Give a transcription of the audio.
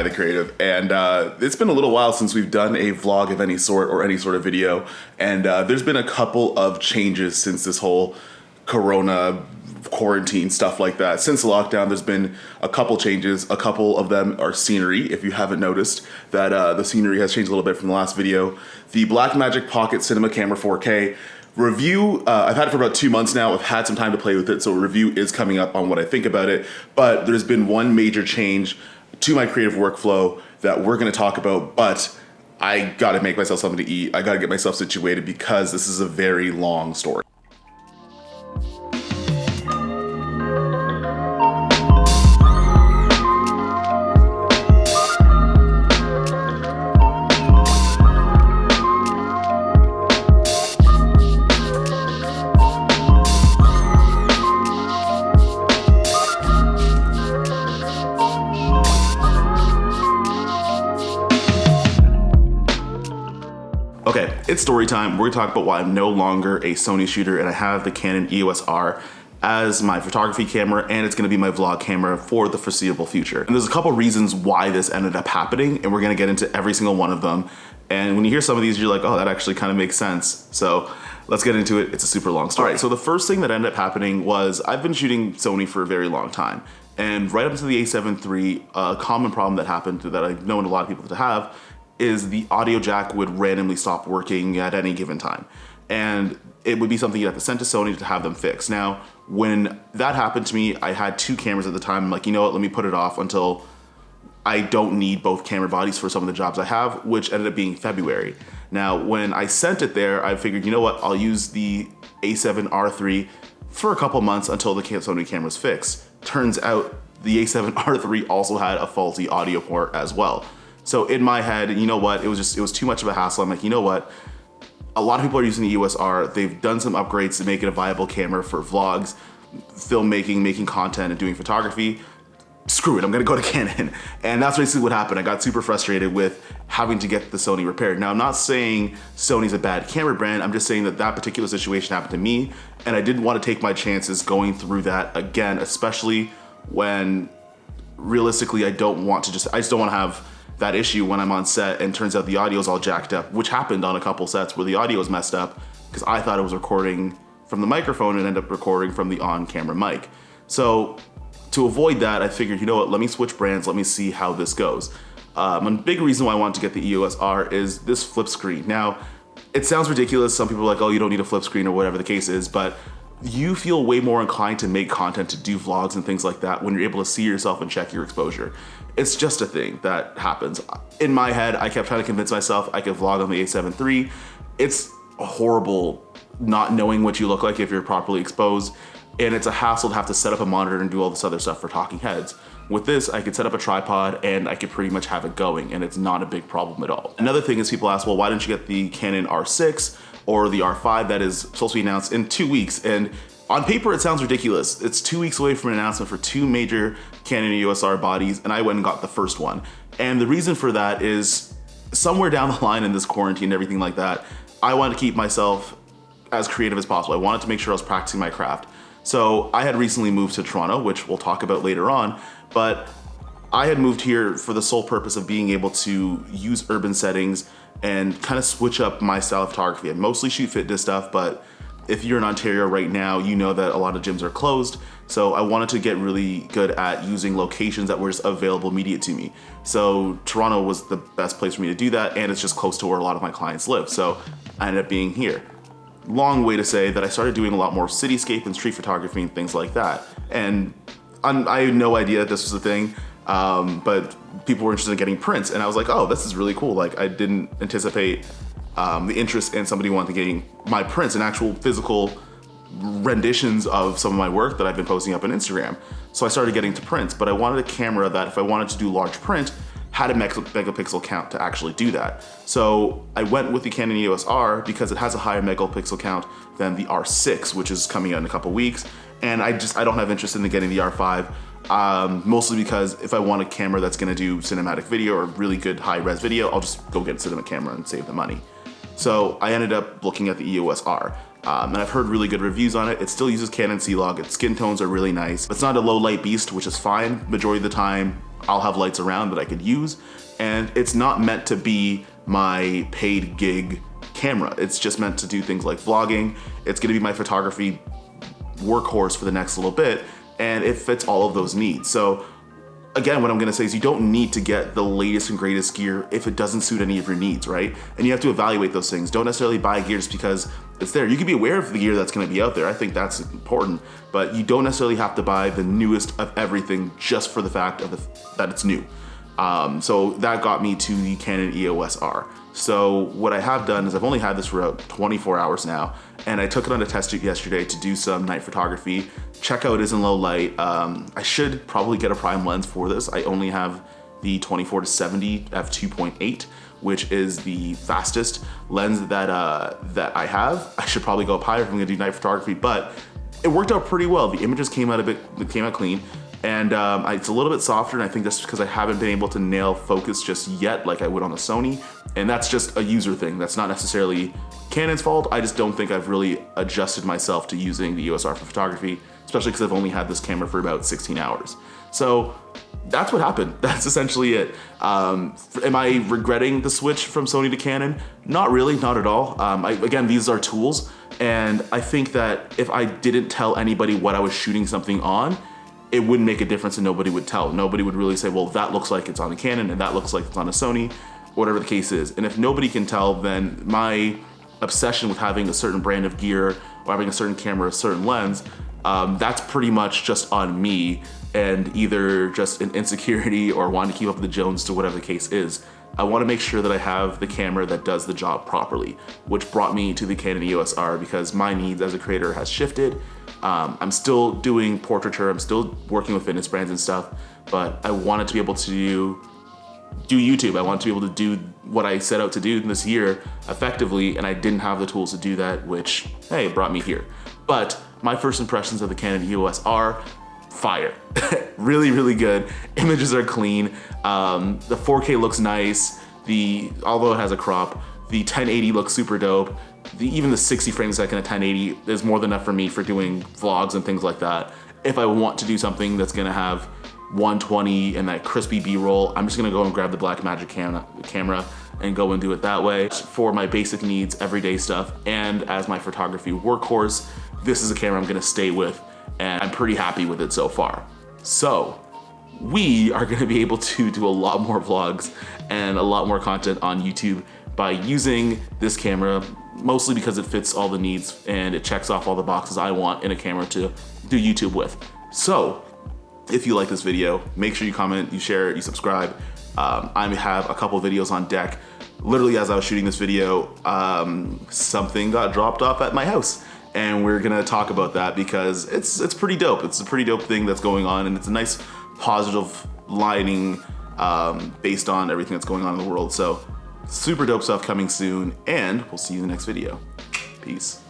the Creative, and it's been a little while since we've done a vlog of any sort or any sort of video, and there's been a couple of changes since this whole Corona quarantine stuff like that. Since the lockdown, there's been a couple changes. A couple of them are scenery. If you haven't noticed that the scenery has changed a little bit from the last video. The Blackmagic Pocket Cinema Camera 4K review, I've had it for about 2 months now. I've had some time to play with it, so a review is coming up on what I think about it. But there's been one major change to my creative workflow that we're going to talk about, but I got to make myself something to eat. I got to get myself situated because this is a very long story. Okay, it's story time. We're gonna talk about why I'm no longer a Sony shooter and I have the Canon EOS R as my photography camera, and it's gonna be my vlog camera for the foreseeable future. And there's a couple reasons why this ended up happening, and we're gonna get into every single one of them. And when you hear some of these, you're like, oh, that actually kind of makes sense. So let's get into it. It's a super long story. All right, so the first thing that ended up happening was I've been shooting Sony for a very long time. And right up to the a7 III, a common problem that happened that I've known a lot of people to have is the audio jack would randomly stop working at any given time. And it would be something you'd have to send to Sony to have them fix. Now, when that happened to me, I had 2 cameras at the time. I'm like, you know what, let me put it off until I don't need both camera bodies for some of the jobs I have, which ended up being February. Now, when I sent it there, I figured, you know what, I'll use the a7 III for a couple months until the Sony camera's fixed. Turns out the a7 III also had a faulty audio port as well. So in my head, you know what, it was too much of a hassle. I'm like, you know what, a lot of people are using the EOS R. They've done some upgrades to make it a viable camera for vlogs, filmmaking, making content, and doing photography. Screw it, I'm gonna go to Canon. And that's basically what happened. I got super frustrated with having to get the Sony repaired. Now, I'm not saying Sony's a bad camera brand. I'm just saying that that particular situation happened to me, and I didn't want to take my chances going through that again, especially when realistically I just don't want to have that issue when I'm on set and turns out the audio is all jacked up, which happened on a couple sets where the audio was messed up because I thought it was recording from the microphone and ended up recording from the on-camera mic. So to avoid that, I figured, you know what, let me switch brands, let me see how this goes. A big reason why I wanted to get the EOS R is this flip screen. Now, it sounds ridiculous. Some people are like, oh, you don't need a flip screen or whatever the case is, but you feel way more inclined to make content, to do vlogs and things like that when you're able to see yourself and check your exposure. It's just a thing that happens. In my head, I kept trying to convince myself I could vlog on the a7 III. It's horrible not knowing what you look like if you're properly exposed, and it's a hassle to have to set up a monitor and do all this other stuff for talking heads. With this, I could set up a tripod and I could pretty much have it going, and it's not a big problem at all. Another thing is people ask, well, why didn't you get the Canon R6 or the R5 that is supposed to be announced in 2 weeks? And on paper, it sounds ridiculous. It's 2 weeks away from an announcement for 2 major Canon EOS R bodies, and I went and got the first one. And the reason for that is somewhere down the line in this quarantine and everything like that, I wanted to keep myself as creative as possible. I wanted to make sure I was practicing my craft. So I had recently moved to Toronto, which we'll talk about later on, but I had moved here for the sole purpose of being able to use urban settings and kind of switch up my style of photography. I mostly shoot fitness stuff, but if you're in Ontario right now, you know that a lot of gyms are closed. So I wanted to get really good at using locations that were just available immediate to me. So Toronto was the best place for me to do that, and it's just close to where a lot of my clients live. So I ended up being here. Long way to say that I started doing a lot more cityscape and street photography and things like that. And I had no idea that this was a thing, but people were interested in getting prints, and I was like, oh, this is really cool. Like, I didn't anticipate the interest in somebody wanting to getting my prints and actual physical renditions of some of my work that I've been posting up on Instagram. So I started getting to prints, but I wanted a camera that if I wanted to do large print, had a megapixel count to actually do that. So I went with the Canon EOS R because it has a higher megapixel count than the R6, which is coming out in a couple weeks. And I don't have interest in getting the R5, mostly because if I want a camera that's gonna do cinematic video or really good high res video, I'll just go get a cinema camera and save the money. So I ended up looking at the EOS R. and I've heard really good reviews on it. It still uses Canon C-Log. Its skin tones are really nice. It's not a low light beast, which is fine. Majority of the time, I'll have lights around that I could use, and it's not meant to be my paid gig camera. It's just meant to do things like vlogging. It's gonna be my photography workhorse for the next little bit, and it fits all of those needs. So again, what I'm gonna say is you don't need to get the latest and greatest gear if it doesn't suit any of your needs, right? And you have to evaluate those things. Don't necessarily buy gear just because it's there. You can be aware of the gear that's gonna be out there. I think that's important, but you don't necessarily have to buy the newest of everything just for the fact of that it's new. So that got me to the Canon EOS R. So what I have done is I've only had this for about 24 hours now, and I took it on a test shoot yesterday to do some night photography. Check out is in low light. I should probably get a prime lens for this. I only have the 24-70 f2.8, which is the fastest lens that I have. I should probably go up higher if I'm gonna do night photography, but it worked out pretty well. The images came out clean. And it's a little bit softer, and I think that's because I haven't been able to nail focus just yet like I would on the Sony, and that's just a user thing. That's not necessarily Canon's fault. I just don't think I've really adjusted myself to using the EOS R for photography, especially because I've only had this camera for about 16 hours. So that's what happened. That's essentially it. Am I regretting the switch from Sony to Canon? Not really, not at all. Again, these are tools, and I think that if I didn't tell anybody what I was shooting something on, it wouldn't make a difference and nobody would tell. Nobody would really say, well, that looks like it's on a Canon and that looks like it's on a Sony, whatever the case is. And if nobody can tell, then my obsession with having a certain brand of gear or having a certain camera, a certain lens, that's pretty much just on me and either just an insecurity or wanting to keep up with the Jones to whatever the case is. I wanna make sure that I have the camera that does the job properly, which brought me to the Canon EOS R because my needs as a creator has shifted. I'm still doing portraiture, I'm still working with fitness brands and stuff, but I wanted to be able to do YouTube. I wanted to be able to do what I set out to do this year effectively, and I didn't have the tools to do that, which, hey, brought me here. But my first impressions of the Canon EOS R, fire. Really, really good. Images are clean. The 4K looks nice. Although it has a crop, the 1080 looks super dope. Even the 60 frames a second at 1080 is more than enough for me for doing vlogs and things like that. If I want to do something that's gonna have 120 and that crispy B-roll, I'm just gonna go and grab the Blackmagic camera and go and do it that way. For my basic needs, everyday stuff, and as my photography workhorse, this is a camera I'm gonna stay with, and I'm pretty happy with it so far. So, we are gonna be able to do a lot more vlogs and a lot more content on YouTube by using this camera, mostly because it fits all the needs and it checks off all the boxes I want in a camera to do YouTube with. So, if you like this video, make sure you comment, you share it, you subscribe. I have a couple videos on deck. Literally as I was shooting this video, something got dropped off at my house. And we're gonna talk about that because it's pretty dope. It's a pretty dope thing that's going on, and it's a nice positive lighting based on everything that's going on in the world. So super dope stuff coming soon, and we'll see you in the next video. Peace.